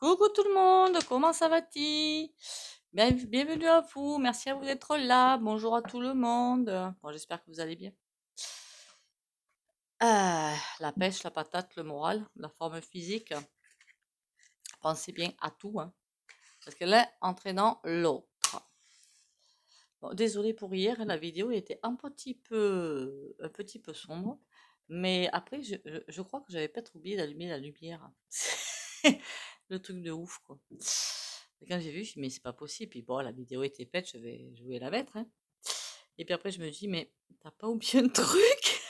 Coucou tout le monde, comment ça va-t-il? Bienvenue à vous, merci à vous d'être là. Bonjour à tout le monde. Bon, j'espère que vous allez bien. La pêche, la patate, le moral, la forme physique. Pensez bien à tout, hein, parce que l'un entraînant l'autre. Bon, désolé pour hier, la vidéo était un petit peu sombre, mais après, je crois que j'avais peut-être oublié d'allumer la lumière. Le truc de ouf, quoi. Et quand j'ai vu, je me suis dit, mais c'est pas possible. Puis bon, la vidéo était faite, je voulais la mettre, hein. Et puis après, je me dis, mais t'as pas oublié un truc?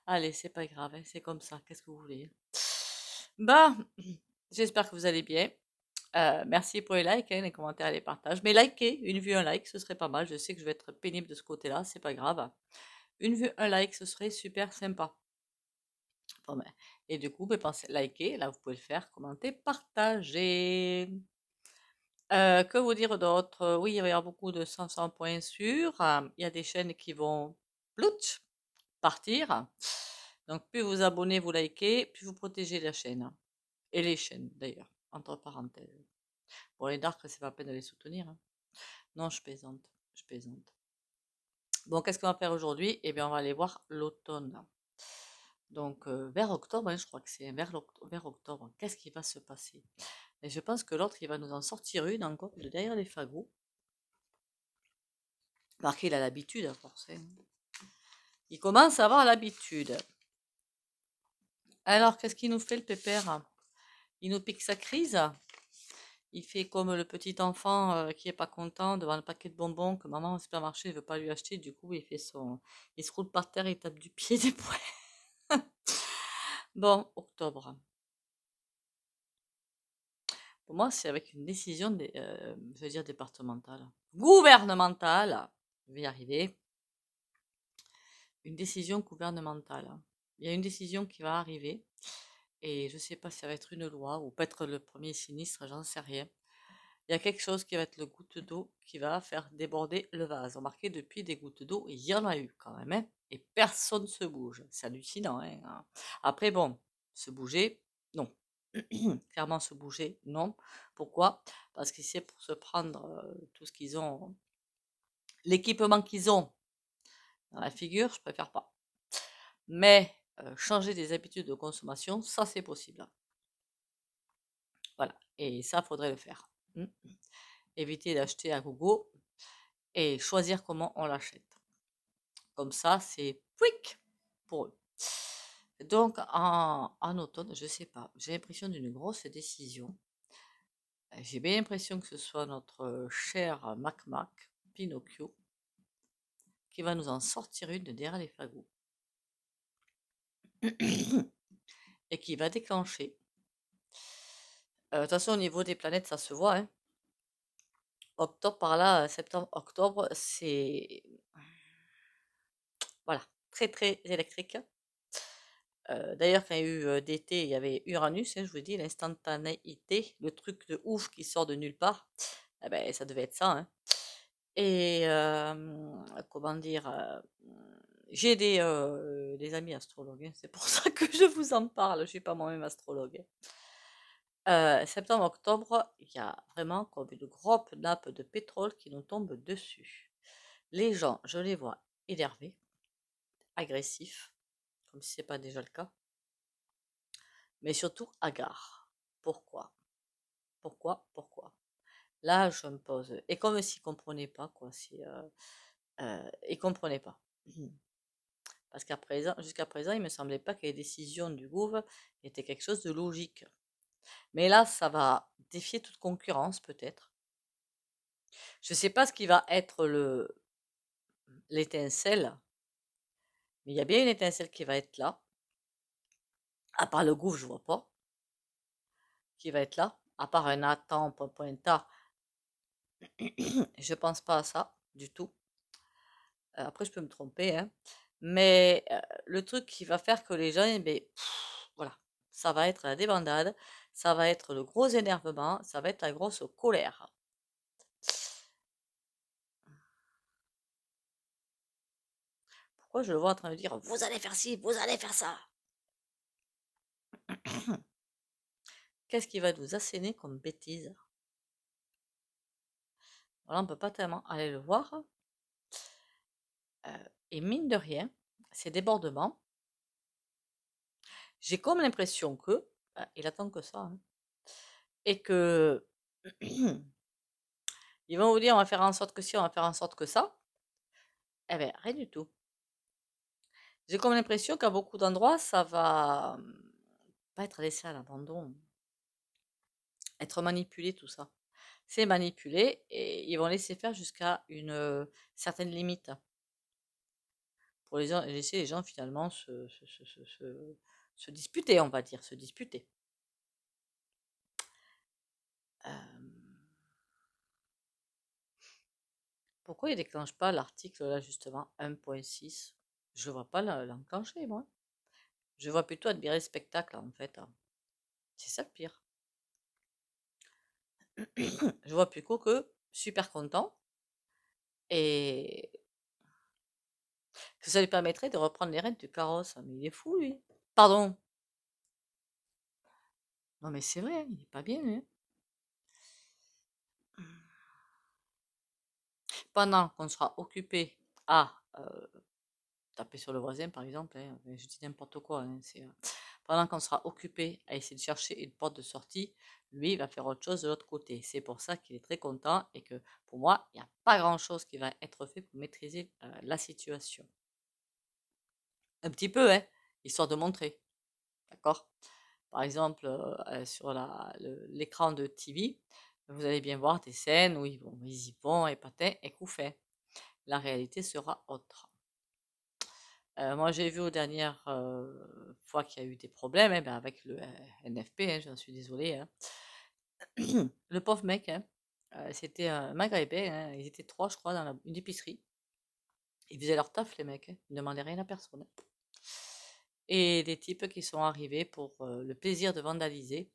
Allez, c'est pas grave, hein, c'est comme ça, qu'est-ce que vous voulez? Bah, j'espère que vous allez bien. Merci pour les likes, hein, les commentaires et les partages. Mais likez, une vue, un like, ce serait pas mal. Je sais que je vais être pénible de ce côté-là, c'est pas grave. Une vue, un like, ce serait super sympa. Bon, ben, et du coup, ben, pensez liker, là vous pouvez le faire, commenter, partager. Que vous dire d'autre? Oui, il va y avoir beaucoup de 500 points sûrs. Il y a des chaînes qui vont ploutch, partir. Donc, plus vous abonnez, vous likez, plus vous protégez la chaîne. Et les chaînes, d'ailleurs, entre parenthèses. Pour les darks, c'est pas la peine de les soutenir, hein. Non, je plaisante, je plaisante. Bon, qu'est-ce qu'on va faire aujourd'hui? Eh bien, on va aller voir l'automne. Donc, vers octobre, hein, je crois que c'est vers octobre. Qu'est-ce qui va se passer? Et je pense que l'autre, il va nous en sortir une encore de derrière les fagots. Marqué, il a l'habitude, à force, hein. Il commence à avoir l'habitude. Alors, qu'est-ce qu'il nous fait, le pépère? Il nous pique sa crise. Il fait comme le petit enfant qui est pas content devant le paquet de bonbons que maman au supermarché ne veut pas lui acheter. Du coup, il se roule par terre, il tape du pied des poings. Bon, octobre. Pour moi, c'est avec une décision, je veux dire départementale, gouvernementale. Je vais y arriver. Une décision gouvernementale. Il y a une décision qui va arriver. Et je ne sais pas si ça va être une loi ou peut-être le premier sinistre, j'en sais rien. Il y a quelque chose qui va être le goutte d'eau qui va faire déborder le vase. Remarquez, depuis des gouttes d'eau, il y en a eu quand même, hein, et personne ne se bouge. C'est hallucinant, hein. Après, bon, se bouger, non. Clairement, se bouger, non. Pourquoi? Parce que c'est pour se prendre tout ce qu'ils ont, l'équipement qu'ils ont dans la figure, je préfère pas. Mais changer des habitudes de consommation, ça c'est possible. Voilà, et ça, faudrait le faire. Éviter d'acheter à gogo et choisir comment on l'achète. Comme ça, c'est quick pour eux. Donc, en automne, je sais pas, j'ai l'impression d'une grosse décision. J'ai bien l'impression que ce soit notre cher Mac Pinocchio, qui va nous en sortir une de derrière les fagots. Et qui va déclencher. De toute façon, au niveau des planètes, ça se voit, hein. Octobre par là, septembre, octobre, c'est voilà, très très électrique. D'ailleurs, quand il y a eu d'été, il y avait Uranus, hein, je vous dis, l'instantanéité, le truc de ouf qui sort de nulle part. Eh ben, ça devait être ça, hein. Et comment dire, j'ai des amis astrologues, hein, c'est pour ça que je vous en parle. Je suis pas moi-même astrologue. Septembre, octobre, il y a vraiment comme une grosse nappe de pétrole qui nous tombe dessus. Les gens, je les vois énervés, agressifs, comme si ce n'est pas déjà le cas, mais surtout hagards. Pourquoi? Pourquoi? Là, je me pose. Et comme s'ils ne comprenaient pas, quoi. Ils ne comprenaient pas. Parce jusqu'à présent, il ne me semblait pas que les décisions du gouvernement étaient quelque chose de logique. Mais là, ça va défier toute concurrence, peut-être. Je ne sais pas ce qui va être l'étincelle, mais il y a bien une étincelle qui va être là. À part le gouffre, je vois pas. Qui va être là. À part un Nathan, Pointa, je pense pas à ça du tout. Après, je peux me tromper, hein. Mais le truc qui va faire que les gens, eh ben, voilà, ça va être la débandade, ça va être le gros énervement, ça va être la grosse colère. Pourquoi je le vois en train de dire, vous allez faire ci, vous allez faire ça? Qu'est-ce qui va nous asséner comme bêtise? Voilà, on ne peut pas tellement aller le voir. Et mine de rien, ces débordements, j'ai comme l'impression que, il attend que ça, hein, et que ils vont vous dire on va faire en sorte que si, on va faire en sorte que ça. Eh bien, rien du tout. J'ai comme l'impression qu'à beaucoup d'endroits, ça va pas être laissé à l'abandon, être manipulé, tout ça. C'est manipulé et ils vont laisser faire jusqu'à une certaine limite pour laisser les gens finalement se disputer, on va dire, se disputer. Euh, Pourquoi il déclenche pas l'article là justement 1.6? Je vois pas l'enclencher, moi. Je vois plutôt admirer le spectacle en fait, hein. C'est ça le pire. Je vois plutôt que super content et que ça lui permettrait de reprendre les rênes du carrosse. Mais il est fou, lui. Pardon. Non, mais c'est vrai, il est pas bien, lui. Pendant qu'on sera occupé à taper sur le voisin, par exemple, hein, je dis n'importe quoi, hein, pendant qu'on sera occupé à essayer de chercher une porte de sortie, lui, il va faire autre chose de l'autre côté. C'est pour ça qu'il est très content et que, pour moi, il n'y a pas grand-chose qui va être fait pour maîtriser la situation. Un petit peu, hein, histoire de montrer, d'accord? Par exemple, sur l'écran de TV, vous allez bien voir des scènes où ils y vont, et patins et couffins. La réalité sera autre. Moi, j'ai vu aux dernières fois qu'il y a eu des problèmes ben, avec le NFP, hein, j'en suis désolée, hein. Le pauvre mec, hein, c'était un maghrébin, hein, ils étaient trois, je crois, dans une épicerie. Ils faisaient leur taf, les mecs, hein, ils ne demandaient rien à personne, hein. Et des types qui sont arrivés pour le plaisir de vandaliser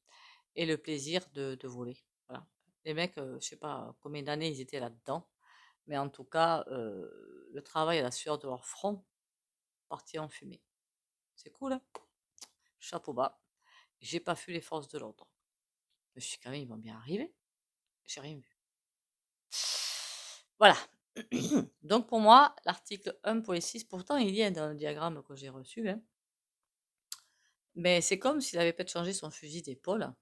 et le plaisir de voler. Voilà. Les mecs, je sais pas combien d'années ils étaient là-dedans, mais en tout cas, le travail et la sueur de leur front partit en fumée. C'est cool, hein? Chapeau bas. J'ai pas vu les forces de l'ordre. Je me suis dit, quand même, ils vont bien arriver. J'ai rien vu. Voilà. Donc pour moi, l'article 1.6, pourtant il y a dans le diagramme que j'ai reçu, hein, mais c'est comme s'il avait peut-être changé son fusil d'épaule.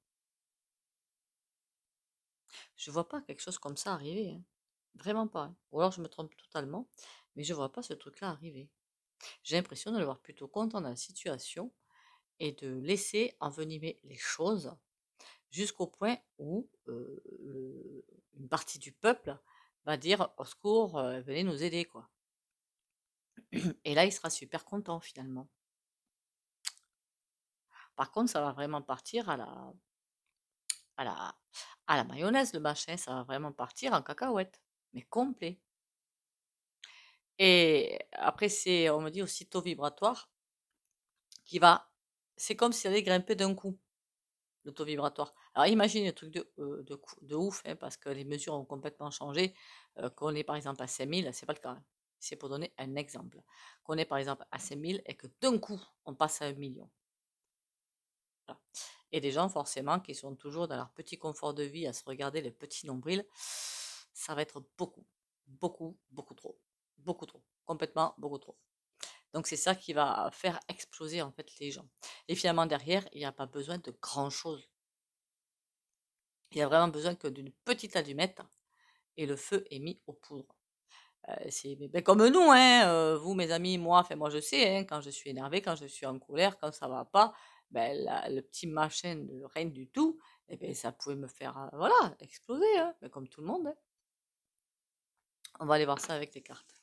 Je vois pas quelque chose comme ça arriver, hein. Vraiment pas, hein. Ou alors je me trompe totalement, mais je vois pas ce truc-là arriver. J'ai l'impression de le voir plutôt content dans la situation et de laisser envenimer les choses jusqu'au point où une partie du peuple va dire au secours, venez nous aider, quoi. Et là, il sera super content finalement. Par contre, ça va vraiment partir à la, à la mayonnaise, le machin, ça va vraiment partir en cacahuète, mais complet. Et après, on me dit aussi taux vibratoire qui va, c'est comme s'il allait grimper d'un coup, le taux vibratoire. Alors imagine un truc de ouf, hein, parce que les mesures ont complètement changé, qu'on est par exemple à 5000, c'est pas le cas, hein. C'est pour donner un exemple. Qu'on est par exemple à 5000 et que d'un coup, on passe à 1 million. Voilà. Et des gens forcément qui sont toujours dans leur petit confort de vie à se regarder les petits nombrils, ça va être beaucoup, beaucoup, beaucoup trop. Beaucoup trop. Complètement beaucoup trop. Donc c'est ça qui va faire exploser en fait les gens. Et finalement derrière, il n'y a pas besoin de grand chose. Il y a vraiment besoin que d'une petite allumette et le feu est mis aux poudres. C'est ben, comme nous, hein, vous mes amis, moi, enfin moi je sais, hein, quand je suis énervée, quand je suis en colère, quand ça va pas, ben, le petit machin de rien du tout, eh ben, ça pouvait me faire voilà, exploser, hein, ben, comme tout le monde, hein. On va aller voir ça avec les cartes.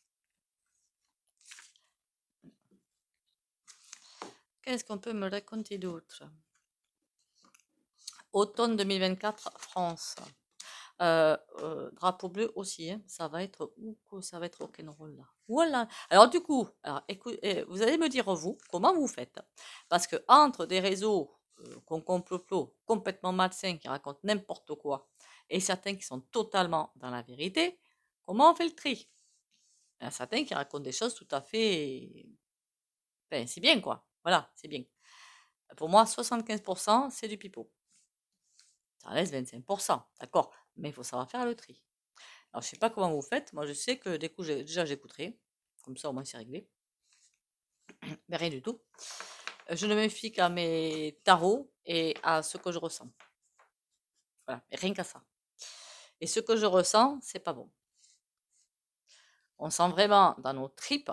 Qu'est-ce qu'on peut me raconter d'autre? Automne 2024, France. Drapeau bleu aussi, hein. Ça va être ça va être rock'n'roll là. Voilà. Alors du coup, alors, vous allez me dire vous comment vous faites, parce que entre des réseaux complot complètement malsains qui racontent n'importe quoi et certains qui sont totalement dans la vérité, comment on fait le tri? Il y en a certains qui racontent des choses tout à fait, ben, c'est bien quoi. Voilà, c'est bien. Pour moi, 75% c'est du pipeau. Ça laisse 25%, d'accord, mais il faut savoir faire le tri. Alors, je sais pas comment vous faites. Moi, je sais que des coups, déjà, j'écouterai. Comme ça, au moins, c'est réglé. Mais rien du tout. Je ne me fie qu'à mes tarots et à ce que je ressens. Voilà, et rien qu'à ça. Et ce que je ressens, c'est pas bon. On sent vraiment dans nos tripes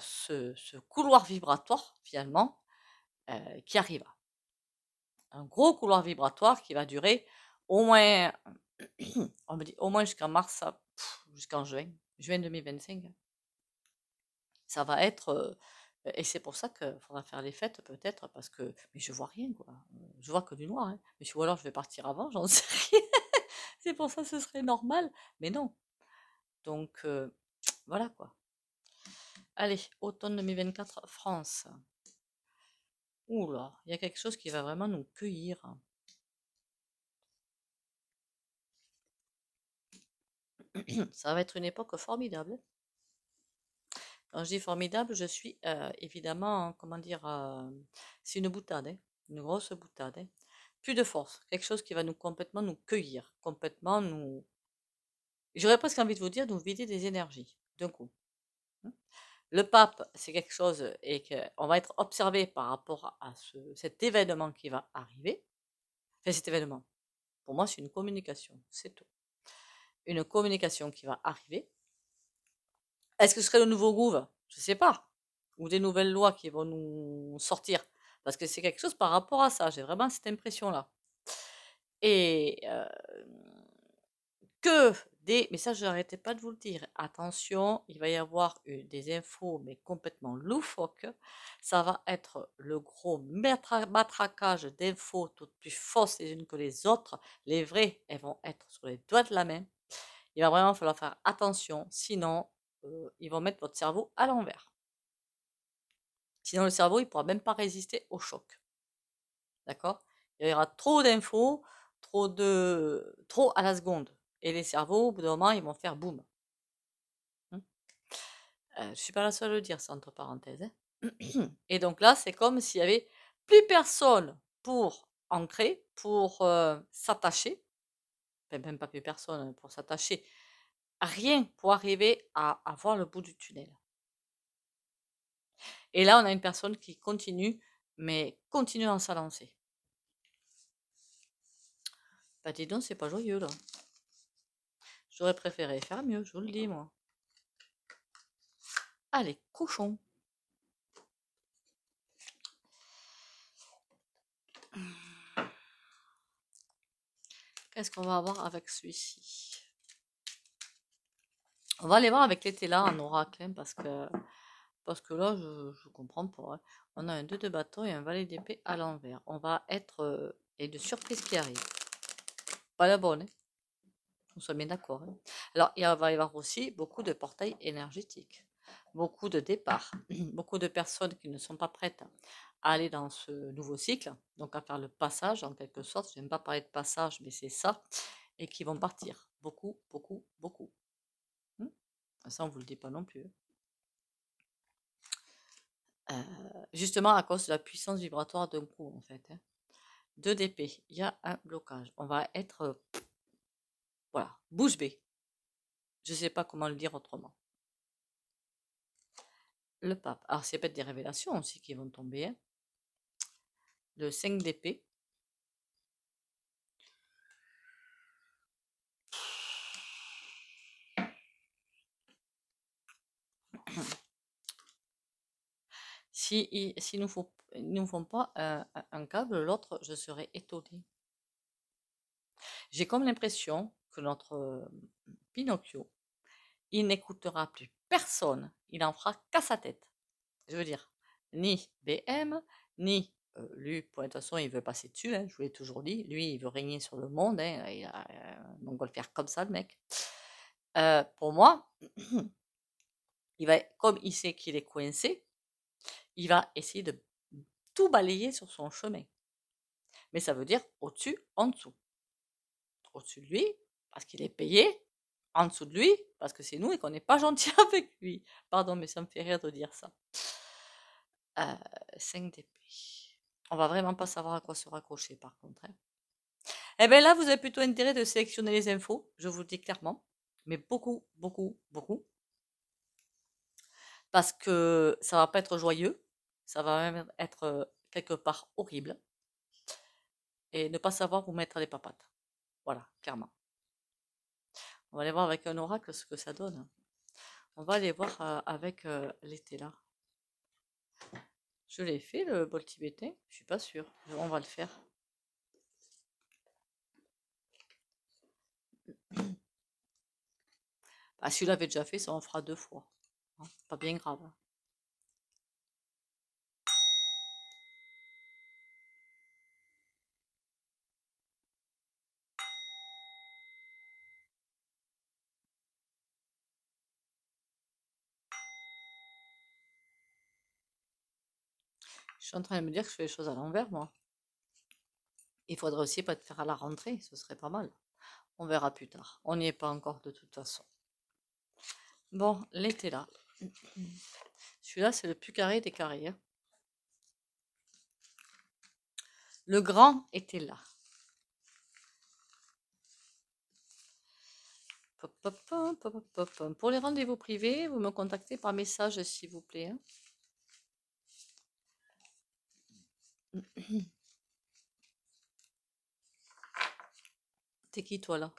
ce couloir vibratoire, finalement, qui arrive. Un gros couloir vibratoire qui va durer au moins, on me dit au moins jusqu'en mars, jusqu'en juin 2025. Ça va être, et c'est pour ça qu'il faudra faire les fêtes peut-être parce que, mais je vois rien quoi. Je vois que du noir, hein. Mais ou alors je vais partir avant, j'en sais rien. C'est pour ça que ce serait normal, mais non. Donc voilà quoi. Allez, automne 2024, France. Oula, il y a quelque chose qui va vraiment nous cueillir. Ça va être une époque formidable. Quand je dis formidable, je suis évidemment, comment dire, c'est une boutade, hein, une grosse boutade, hein. Plus de force, quelque chose qui va nous complètement nous cueillir, complètement nous. J'aurais presque envie de vous dire nous vider des énergies d'un coup. Hein. Le pape, c'est quelque chose et qu'on va être observé par rapport à cet événement qui va arriver. Enfin, cet événement, pour moi, c'est une communication, c'est tout. Une communication qui va arriver. Est-ce que ce serait le nouveau groove? Je ne sais pas. Ou des nouvelles lois qui vont nous sortir. Parce que c'est quelque chose par rapport à ça. J'ai vraiment cette impression-là. Et que mais ça, je n'arrêtais pas de vous le dire. Attention, il va y avoir des infos, mais complètement loufoques. Ça va être le gros matraquage d'infos, toutes plus fausses les unes que les autres. Les vraies, elles vont être sur les doigts de la main. Il va vraiment falloir faire attention, sinon, ils vont mettre votre cerveau à l'envers. Sinon, le cerveau, il ne pourra même pas résister au choc. D'accord? Il y aura trop d'infos, trop à la seconde. Et les cerveaux, au bout d'un moment, ils vont faire boum. Je ne suis pas la seule à le dire, c'est entre parenthèses. Hein. Et donc là, c'est comme s'il y avait plus personne pour ancrer, pour s'attacher. Enfin, même pas plus personne pour s'attacher. Rien pour arriver à voir le bout du tunnel. Et là, on a une personne qui continue, mais continue dans sa lancée. Bah dis donc, c'est pas joyeux là. J'aurais préféré faire mieux, je vous le dis moi. Allez, cochon. Qu'est-ce qu'on va avoir avec celui-ci? On va aller voir avec l'été là en oracle, hein, parce que là, je comprends pas. Hein. On a un 2 de bâton et un valet d'épée à l'envers. On va être... et de surprises qui arrivent. Pas la bonne, hein. On soit bien d'accord. Hein. Alors, il va y avoir aussi beaucoup de portails énergétiques. Beaucoup de départs. Beaucoup de personnes qui ne sont pas prêtes à aller dans ce nouveau cycle. Donc, à faire le passage, en quelque sorte. Je n'aime pas parler de passage, mais c'est ça. Et qui vont partir. Beaucoup, beaucoup, beaucoup. Ça, on ne vous le dit pas non plus. Justement à cause de la puissance vibratoire d'un coup, en fait. Hein. 2 d'épée, il y a un blocage. On va être, voilà, bouche bée. Je ne sais pas comment le dire autrement. Le pape. Alors, c'est peut-être des révélations aussi qui vont tomber. Hein. Le 5 d'épée. Si nous font pas un câble, l'autre, je serais étonnée. J'ai comme l'impression que notre Pinocchio, il n'écoutera plus personne. Il en fera qu'à sa tête. Je veux dire, ni BM, ni lui, pour de toute façon, il veut passer dessus, hein, je vous l'ai toujours dit. Lui, il veut régner sur le monde, hein, il a montgolfière comme ça, le mec. Pour moi, comme il sait qu'il est coincé, il va essayer de tout balayer sur son chemin. Mais ça veut dire au-dessus, en dessous. Au-dessus de lui, parce qu'il est payé, en dessous de lui, parce que c'est nous et qu'on n'est pas gentil avec lui. Pardon, mais ça me fait rire de dire ça. 5 d'épée. On va vraiment pas savoir à quoi se raccrocher par contre. Hein. Eh bien là, vous avez plutôt intérêt de sélectionner les infos, je vous le dis clairement. Mais beaucoup, beaucoup, beaucoup. Parce que ça va pas être joyeux. Ça va même être quelque part horrible. Et ne pas savoir vous mettre les papates. Voilà, clairement. On va aller voir avec un oracle ce que ça donne. On va aller voir avec l'été là. Je l'ai fait le bol tibétain? Je suis pas sûre. On va le faire. Ah, celui-là avait déjà fait, ça en fera 2 fois. Hein, pas bien grave. Je suis en train de me dire que je fais les choses à l'envers, moi. Il faudrait aussi pas te faire à la rentrée, ce serait pas mal. On verra plus tard. On n'y est pas encore de toute façon. Bon, l'été là. Celui-là, c'est le plus carré des carrés, hein. Le grand était là. Pour les rendez-vous privés, vous me contactez par message, s'il vous plaît, hein. T'es qui, toi, là?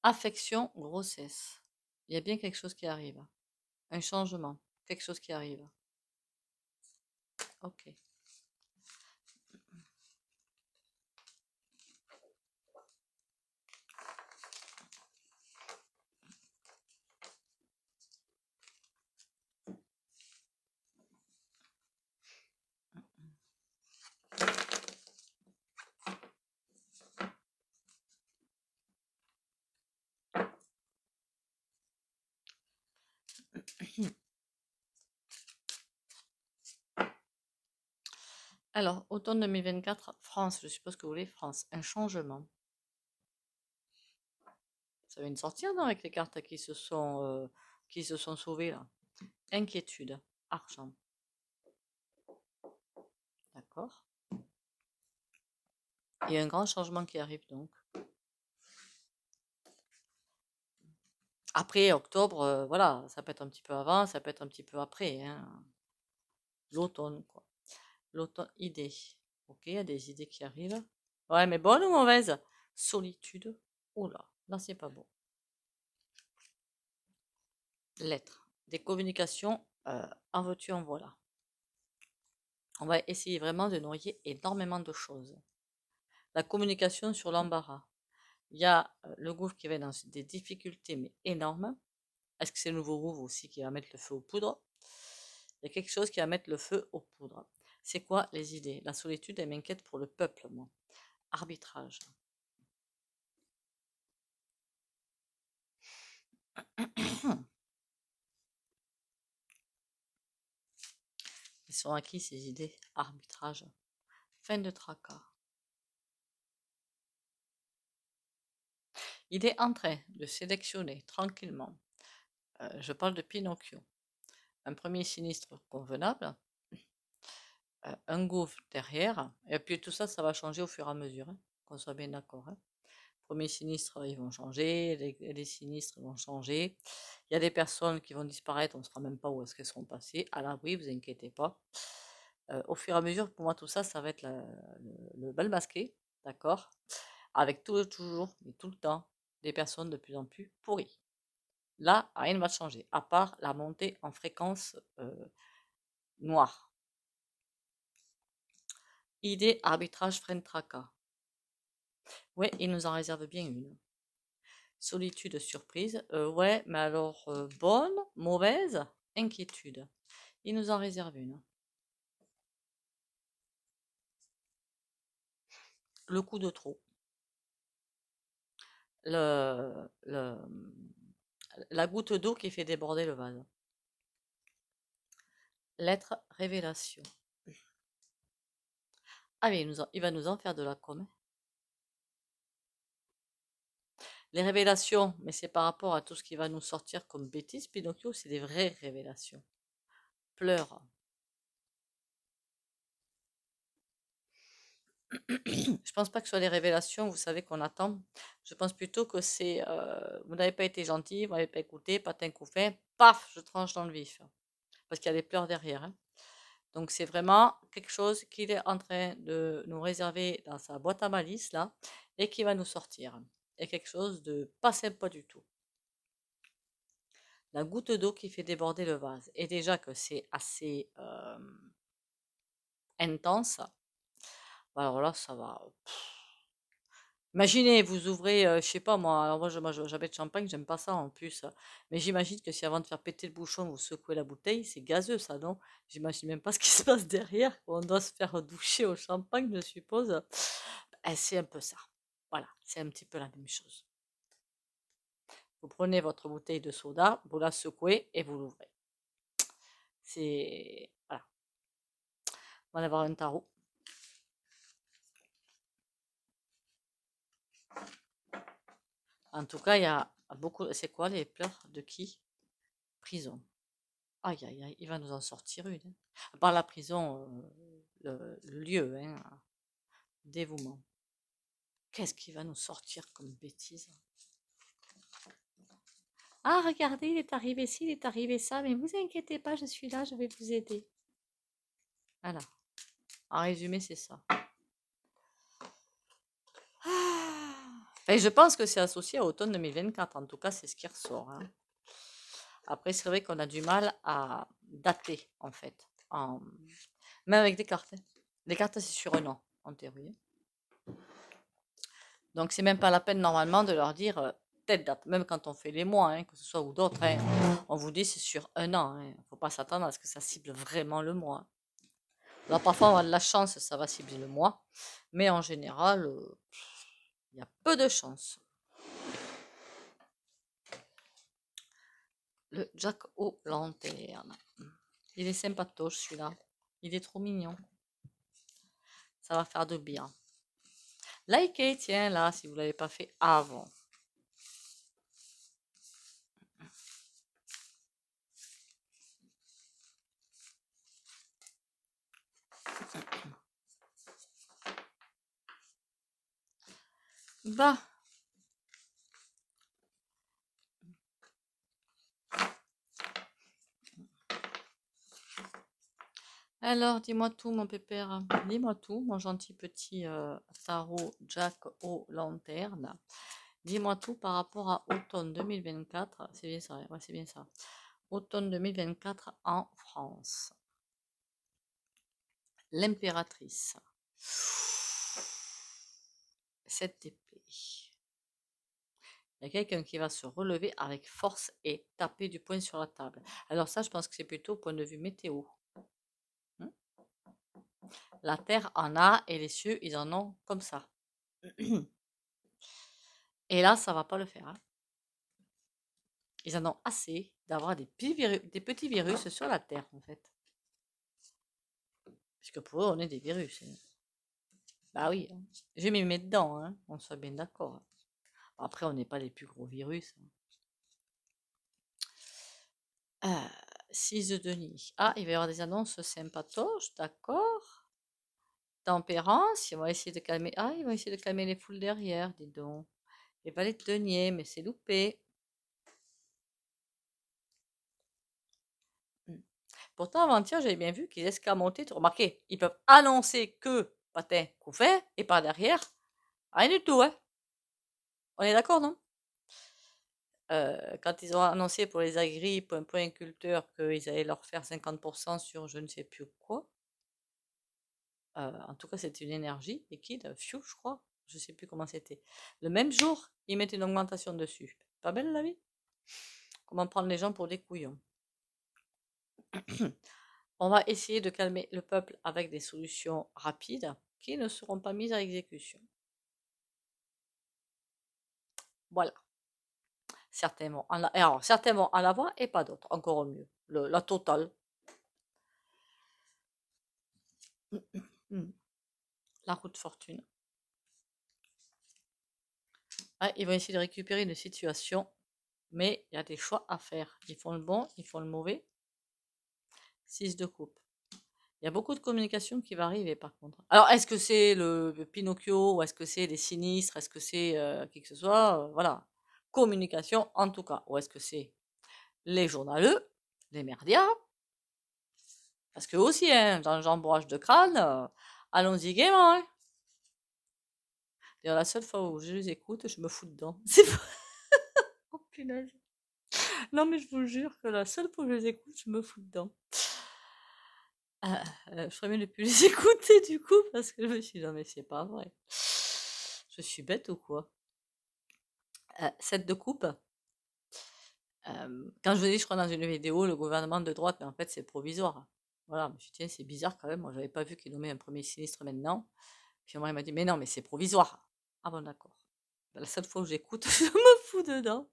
Affection, grossesse. Il y a bien quelque chose qui arrive. Un changement. Quelque chose qui arrive. Ok. Alors, automne 2024, France, je suppose que vous voulez France. Un changement. Ça vient de sortir, non, avec les cartes qui se sont sauvées, là. Inquiétude. Argent. D'accord. Il y a un grand changement qui arrive, donc. Après, octobre, voilà, ça peut être un petit peu avant, ça peut être un petit peu après, hein. L'automne, quoi. L'automne, idée. Ok, il y a des idées qui arrivent. Ouais, mais bonne ou mauvaise? Solitude. Oula, là, c'est pas bon. Lettres. Des communications, en veux-tu, en voilà. On va essayer vraiment de noyer énormément de choses. La communication sur l'embarras. Il y a le gouffre qui va dans des difficultés, mais énormes. Est-ce que c'est le nouveau gouffre aussi qui va mettre le feu aux poudres? Il y a quelque chose qui va mettre le feu aux poudres. C'est quoi les idées? La solitude, elle m'inquiète pour le peuple, moi. Arbitrage. Ils sont acquis ces idées? Arbitrage. Fin de tracas. Il est en train de sélectionner tranquillement. Je parle de Pinocchio. Un premier sinistre convenable. Un gouffre derrière. Et puis tout ça, ça va changer au fur et à mesure, hein, qu'on soit bien d'accord, hein. Premiers sinistres, ils vont changer, les sinistres vont changer. Il y a des personnes qui vont disparaître, on ne saura même pas où est-ce qu'elles seront passées. À l'abri, vous inquiétez pas. Au fur et à mesure, pour moi, tout ça, ça va être le bal masqué, d'accord? Avec toujours, mais tout le temps, des personnes de plus en plus pourries. Là, rien ne va changer, à part la montée en fréquence noire. Idée, arbitrage, freine, tracas. Ouais, il nous en réserve bien une. Solitude, surprise. Ouais, mais alors, bonne, mauvaise, inquiétude. Il nous en réserve une. Le coup de trop. La goutte d'eau qui fait déborder le vase. Lettre, révélation. Ah mais il va nous en faire de la com, hein. Les révélations, mais c'est par rapport à tout ce qui va nous sortir comme bêtises. Pinocchio, c'est des vraies révélations. Pleure. Je pense pas que ce soit les révélations, vous savez, qu'on attend. Je pense plutôt que c'est vous n'avez pas été gentil, vous n'avez pas écouté, patin coup fait, paf, je tranche dans le vif. Parce qu'il y a des pleurs derrière, hein. Donc c'est vraiment quelque chose qu'il est en train de nous réserver dans sa boîte à malice là et qui va nous sortir. Et quelque chose de pas sympa du tout. La goutte d'eau qui fait déborder le vase. Et déjà que c'est assez intense, alors là ça va. Imaginez, vous ouvrez, je sais pas moi, alors moi j'habite Champagne, j'aime pas ça en plus. Mais j'imagine que si avant de faire péter le bouchon, vous secouez la bouteille, c'est gazeux ça, non? J'imagine même pas ce qui se passe derrière. On doit se faire doucher au champagne, je suppose. C'est un peu ça. Voilà, c'est un petit peu la même chose. Vous prenez votre bouteille de soda, vous la secouez et vous l'ouvrez. C'est... Voilà. On va avoir un tarot. En tout cas, il y a beaucoup... C'est quoi les pleurs de qui? Prison. Aïe, aïe, aïe, il va nous en sortir une, hein. Par la prison, le lieu, hein, dévouement. Qu'est-ce qu'il va nous sortir comme bêtise? Ah, regardez, il est arrivé ci, il est arrivé ça, mais vous inquiétez pas, je suis là, je vais vous aider. Voilà. En résumé, c'est ça. Enfin, je pense que c'est associé à automne 2024, en tout cas, c'est ce qui ressort, hein. Après, c'est vrai qu'on a du mal à dater, en fait. Même avec des cartes, hein. Les cartes, c'est sur un an, en théorie. Donc, c'est même pas la peine, normalement, de leur dire telle date. Même quand on fait les mois, hein, que ce soit ou d'autres, hein, on vous dit c'est sur un an. Il ne faut pas s'attendre à ce que ça cible vraiment le mois. Alors, parfois, on a de la chance, ça va cibler le mois. Mais en général, il y a peu de chance. Le Jack aux lanternes. Il est sympatoche celui-là. Il est trop mignon. Ça va faire de bien. Likez, tiens, là, si vous ne l'avez pas fait avant. Bah. Alors, dis-moi tout, mon pépère. Dis-moi tout, mon gentil petit tarot Jack aux lanternes. Dis-moi tout par rapport à automne 2024. C'est bien ça, ouais, c'est bien ça. Automne 2024 en France. L'impératrice. 7 d'épée. Il y a quelqu'un qui va se relever avec force et taper du poing sur la table. Alors ça, je pense que c'est plutôt au point de vue météo. La terre en a et les cieux, ils en ont comme ça. Et là, ça va pas le faire, hein. Ils en ont assez d'avoir des petits virus sur la terre, en fait. Puisque pour eux, on est des virus, hein. Bah oui, hein. Je m'y mets dedans, hein. On soit bien d'accord. Après, on n'est pas les plus gros virus, hein. 6 de Denis. Ah, il va y avoir des annonces sympatoches, d'accord. Tempérance, ils vont essayer de calmer. Ah, ils vont essayer de calmer les foules derrière, dis donc. Les valets de denier, mais c'est loupé. Pourtant, avant-hier, j'avais bien vu qu'ils escamotaient. Remarquez, ils peuvent annoncer que patin qu'on fait, et par derrière, rien du tout, hein. On est d'accord, non? Quand ils ont annoncé pour les agrippes, un point inculteur, qu'ils allaient leur faire 50% sur je ne sais plus quoi. En tout cas, c'était une énergie liquide, Fiu, je crois. Je ne sais plus comment c'était. Le même jour, ils mettent une augmentation dessus. Pas belle la vie? Comment prendre les gens pour des couillons? On va essayer de calmer le peuple avec des solutions rapides qui ne seront pas mises à exécution. Voilà. Certainement. Alors, certainement à la voix et pas d'autres. Encore mieux. La totale. La roue de fortune. Ah, ils vont essayer de récupérer une situation, mais il y a des choix à faire. Ils font le bon, ils font le mauvais. 6 de coupe. Il y a beaucoup de communication qui va arriver par contre. Alors, est-ce que c'est le Pinocchio ou est-ce que c'est les sinistres? Est-ce que c'est qui que ce soit? Voilà. Communication en tout cas. Ou est-ce que c'est les journaleux, les merdias? Parce que aussi, hein, dans le jambourage de crâne, allons-y gaiement, hein. D'ailleurs, la seule fois où je les écoute, je me fous dedans. C'est pas... Oh punaise. Non, mais je vous jure que la seule fois où je les écoute, je me fous dedans. Je ferais mieux de plus les écouter du coup, parce que je me suis dit, non, mais c'est pas vrai. Je suis bête ou quoi? 7 de coupe. Quand je vous dis, je crois dans une vidéo, le gouvernement de droite, mais en fait, c'est provisoire. Voilà, je me suis dit, tiens, c'est bizarre quand même. Moi, j'avais pas vu qu'il nommait un premier sinistre maintenant. Puis moi, il m'a dit, mais non, mais c'est provisoire. Ah bon, d'accord. Ben, la seule fois où j'écoute, je me fous dedans.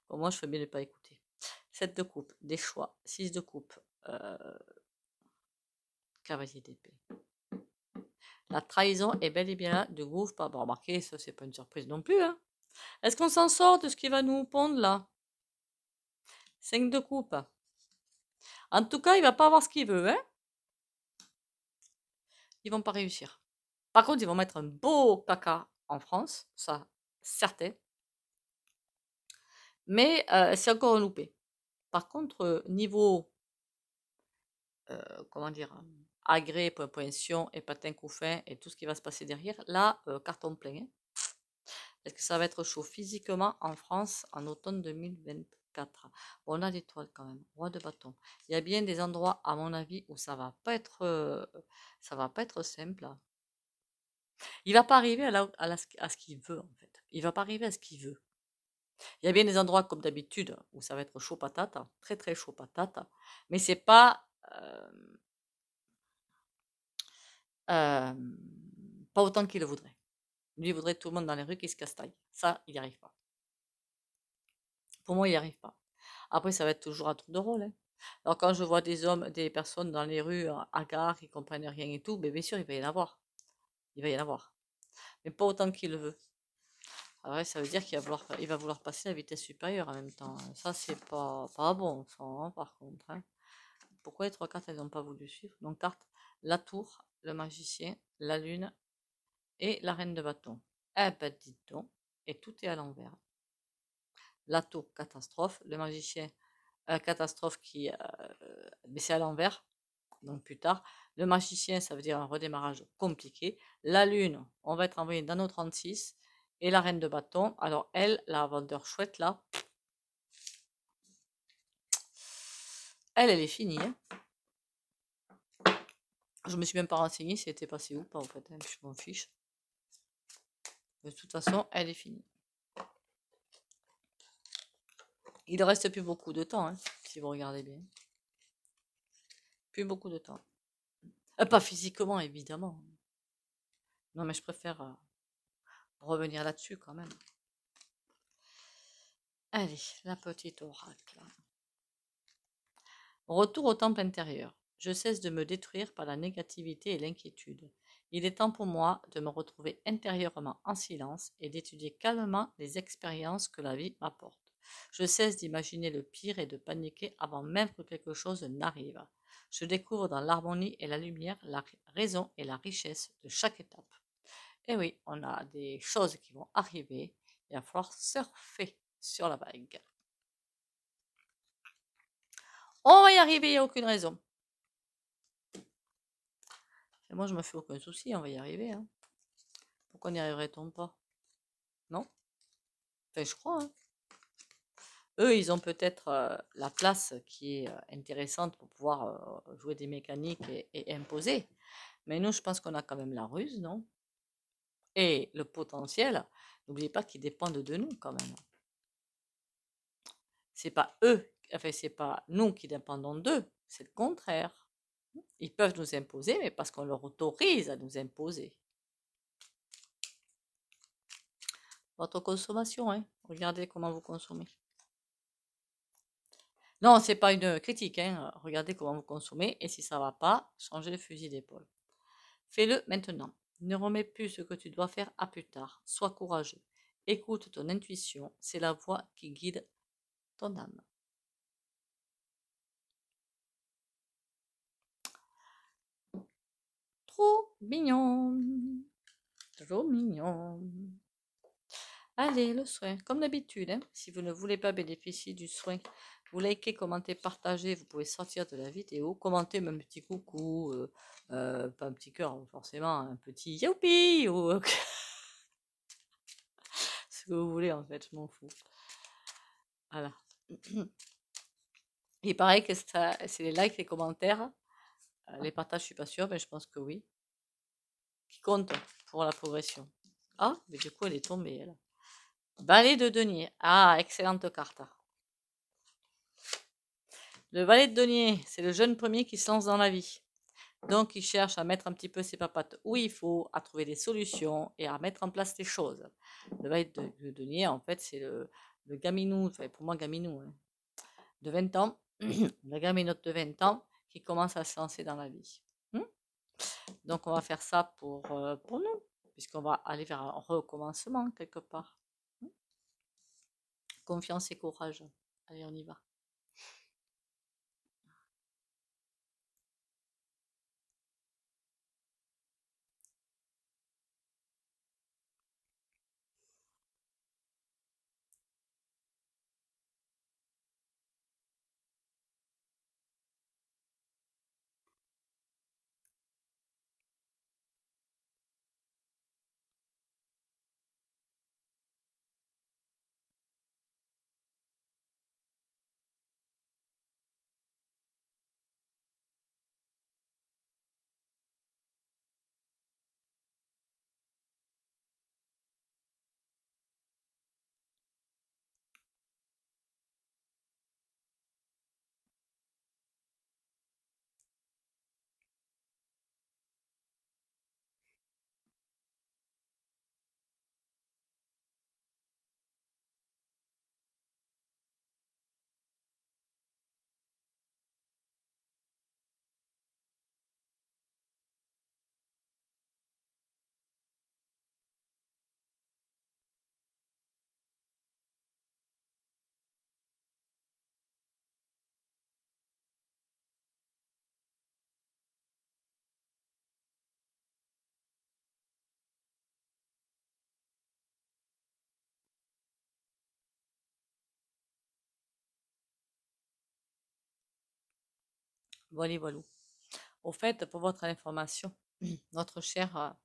Bon, moi, je fais bien de ne pas écouter. 7 de coupe, des choix. 6 de coupe, cavalier d'épée. La trahison est bel et bien là, de gouffre. Bon, remarquez, ça, c'est pas une surprise non plus, hein. Est-ce qu'on s'en sort de ce qui va nous pondre là? 5 de coupe. En tout cas, il va pas avoir ce qu'il veut, hein. Ils vont pas réussir. Par contre, ils vont mettre un beau caca en France, ça, certain. Mais c'est encore un loupé. Par contre, niveau, comment dire, agrès, point-sion et patin couffin et tout ce qui va se passer derrière, là, carton plein, hein. Est-ce que ça va être chaud physiquement en France en automne 2024? Bon, on a l'étoile quand même, roi de bâton. Il y a bien des endroits, à mon avis, où ça va pas être simple. Il va pas arriver à ce qu'il veut, en fait. Il va pas arriver à ce qu'il veut. Il y a bien des endroits, comme d'habitude, où ça va être chaud patate, très très chaud patate, mais c'est euh, pas autant qu'il le voudrait. Lui, il voudrait tout le monde dans les rues qui se castaille. Ça, il n'y arrive pas. Pour moi, il n'y arrive pas. Après, ça va être toujours un tour de rôle, hein. Alors, quand je vois des hommes, des personnes dans les rues, hagards, qui comprennent rien et tout, ben, bien sûr, il va y en avoir. Il va y en avoir. Mais pas autant qu'il le veut. Alors, ça veut dire il va vouloir passer à la vitesse supérieure en même temps. Ça, c'est pas bon, ça, hein, par contre, hein. Pourquoi les trois cartes, elles n'ont pas voulu suivre? Donc, carte, la tour, le magicien, la lune et la reine de bâton. Eh ben, dites donc. Et tout est à l'envers. La tour, catastrophe. Le magicien, catastrophe mais c'est à l'envers, donc plus tard. Le magicien, ça veut dire un redémarrage compliqué. La lune, on va être envoyé dans nos 36. Et la reine de bâton, alors elle, la vendeur chouette là, elle est finie, hein. Je me suis même pas renseignée si elle était passée ou pas en fait, hein, je m'en fiche. De toute façon, elle est finie. Il ne reste plus beaucoup de temps, hein, si vous regardez bien. Plus beaucoup de temps. Pas physiquement, évidemment. Non, mais je préfère revenir là-dessus quand même. Allez, la petite oracle. Retour au temple intérieur. Je cesse de me détruire par la négativité et l'inquiétude. Il est temps pour moi de me retrouver intérieurement en silence et d'étudier calmement les expériences que la vie m'apporte. Je cesse d'imaginer le pire et de paniquer avant même que quelque chose n'arrive. Je découvre dans l'harmonie et la lumière la raison et la richesse de chaque étape. Et oui, on a des choses qui vont arriver. Il va falloir surfer sur la vague. On va y arriver, il n'y a aucune raison. Et moi, je me fais aucun souci, on va y arriver, hein. Pourquoi n'y arriverait-on pas? Non? Enfin, je crois, hein. Eux, ils ont peut-être la place qui est intéressante pour pouvoir jouer des mécaniques et imposer. Mais nous, je pense qu'on a quand même la ruse, non? Et le potentiel, n'oubliez pas qu'ils dépendent de nous quand même. C'est pas eux, enfin, c'est pas nous qui dépendons d'eux, c'est le contraire. Ils peuvent nous imposer, mais parce qu'on leur autorise à nous imposer. Votre consommation, hein. Regardez comment vous consommez. Non, c'est pas une critique, hein. Regardez comment vous consommez et si ça va pas, changez le fusil d'épaule. Fais-le maintenant. Ne remets plus ce que tu dois faire à plus tard. Sois courageux. Écoute ton intuition, c'est la voix qui guide ton âme. Trop mignon. Trop mignon. Allez, le soin, comme d'habitude, hein, si vous ne voulez pas bénéficier du soin, vous likez, commentez, partagez, vous pouvez sortir de la vidéo, commentez même un petit coucou, pas un petit cœur forcément, un petit youpi ou ce que vous voulez en fait, je m'en fous. Voilà. Il paraît que c'est les likes, les commentaires, les partages, je suis pas sûre, mais je pense que oui, qui comptent pour la progression. Ah, mais du coup elle est tombée, elle. Valet de denier. Ah, excellente carte. Le valet de denier, c'est le jeune premier qui se lance dans la vie. Donc, il cherche à mettre un petit peu ses papates où il faut, à trouver des solutions et à mettre en place des choses. Le valet de denier, en fait, c'est le gaminou, enfin, pour moi, gaminou, hein, de 20 ans, la gaminote de 20 ans qui commence à se lancer dans la vie. Donc, on va faire ça pour nous, puisqu'on va aller vers un recommencement quelque part. Confiance et courage. Allez, on y va. Voilà, voilà. Au fait, pour votre information, notre cher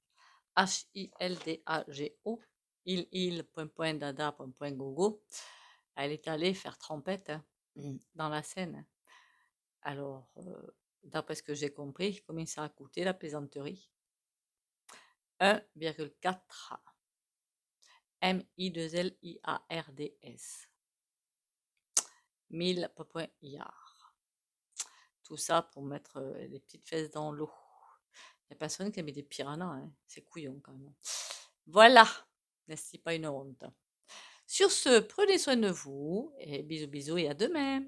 Hildago, il.dada.gogo, elle est allée faire trempette dans la Seine. Alors, d'après ce que j'ai compris, combien ça a coûté la plaisanterie? 1,4 M-I-2-L-I-A-R-D-S. 1000 yards. Tout ça pour mettre les petites fesses dans l'eau. Il n'y a personne qui a mis des piranhas, hein. C'est couillon quand même. Voilà, n'est-ce pas une honte? Sur ce, prenez soin de vous et bisous bisous et à demain.